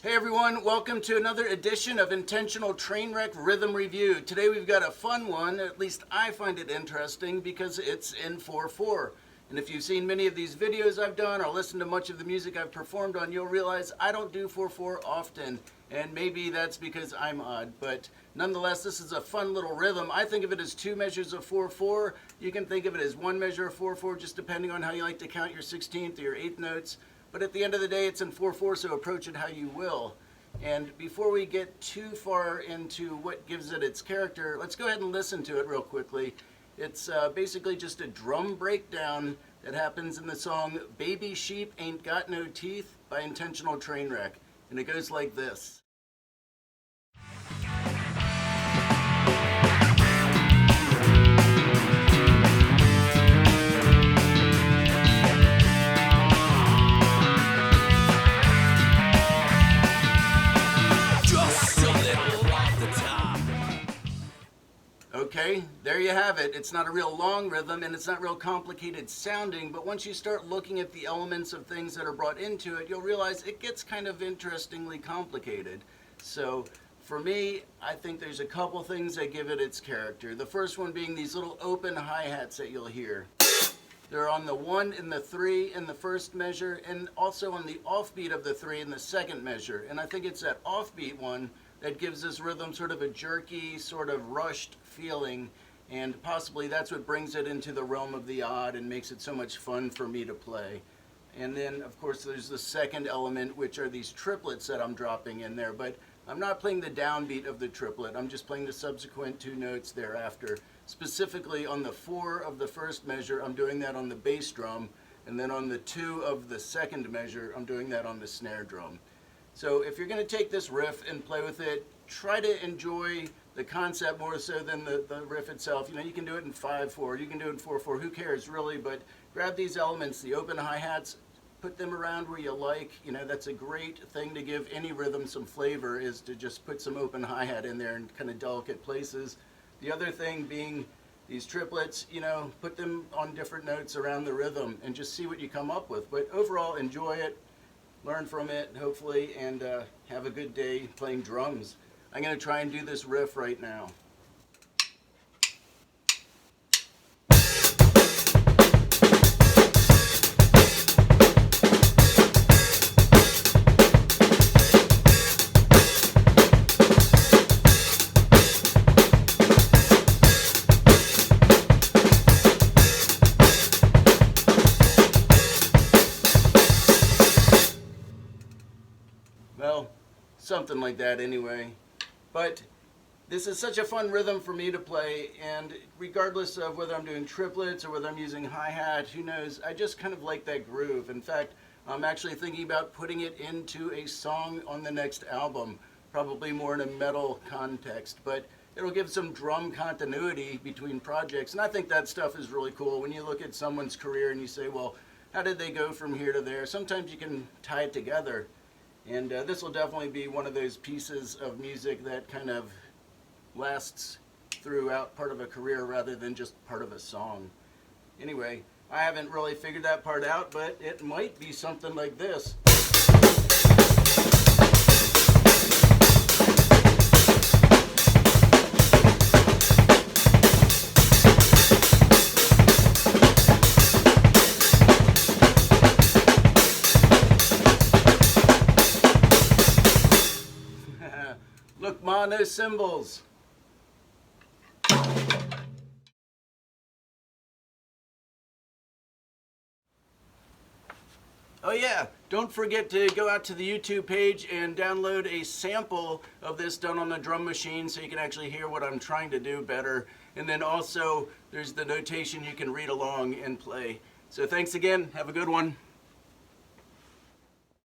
Hey everyone, welcome to another edition of Intentional Trainwreck Rhythm Review. Today we've got a fun one, at least I find it interesting because it's in 4/4. And if you've seen many of these videos I've done or listened to much of the music I've performed on, you'll realize I don't do 4/4 often. And maybe that's because I'm odd, but nonetheless this is a fun little rhythm. I think of it as two measures of 4/4. You can think of it as one measure of 4/4 just depending on how you like to count your 16th or your 8th notes. But at the end of the day, it's in 4/4, so approach it how you will. And before we get too far into what gives it its character, let's go ahead and listen to it real quickly. It's basically just a drum breakdown that happens in the song Baby Sheep Ain't Got No Teeth by Intentional Trainwreck. And it goes like this. Okay, there you have it. It's not a real long rhythm and it's not real complicated sounding, but once you start looking at the elements of things that are brought into it, you'll realize it gets kind of interestingly complicated. So for me, I think there's a couple things that give it its character. The first one being these little open hi-hats that you'll hear. They're on the 1 and the 3 in the first measure and also on the offbeat of the 3 in the second measure. And I think it's that offbeat one that gives this rhythm sort of a jerky, sort of rushed feeling, and possibly that's what brings it into the realm of the odd and makes it so much fun for me to play. And then, of course, there's the second element, which are these triplets that I'm dropping in there, but I'm not playing the downbeat of the triplet, I'm just playing the subsequent 2 notes thereafter. Specifically on the 4 of the first measure, I'm doing that on the bass drum, and then on the 2 of the second measure, I'm doing that on the snare drum. So if you're going to take this riff and play with it, try to enjoy the concept more so than the riff itself. You know, you can do it in 5/4, you can do it in 4/4, who cares really, but grab these elements, the open hi-hats, put them around where you like. You know, that's a great thing to give any rhythm some flavor, is to just put some open hi-hat in there in kind of delicate places. The other thing being these triplets, you know, put them on different notes around the rhythm and just see what you come up with. But overall, enjoy it. Learn from it, hopefully, and have a good day playing drums. I'm going to try and do this riff right now. Well, something like that anyway. But this is such a fun rhythm for me to play, and regardless of whether I'm doing triplets or whether I'm using hi-hat, who knows, I just kind of like that groove. In fact, I'm actually thinking about putting it into a song on the next album, probably more in a metal context, but it'll give some drum continuity between projects, and I think that stuff is really cool. When you look at someone's career and you say, well, how did they go from here to there? Sometimes you can tie it together. And this will definitely be one of those pieces of music that kind of lasts throughout part of a career rather than just part of a song. Anyway, I haven't really figured that part out, but it might be something like this. Look, Ma, no cymbals. Oh yeah, don't forget to go out to the YouTube page and download a sample of this done on the drum machine so you can actually hear what I'm trying to do better. And then also, there's the notation you can read along and play. So thanks again, have a good one.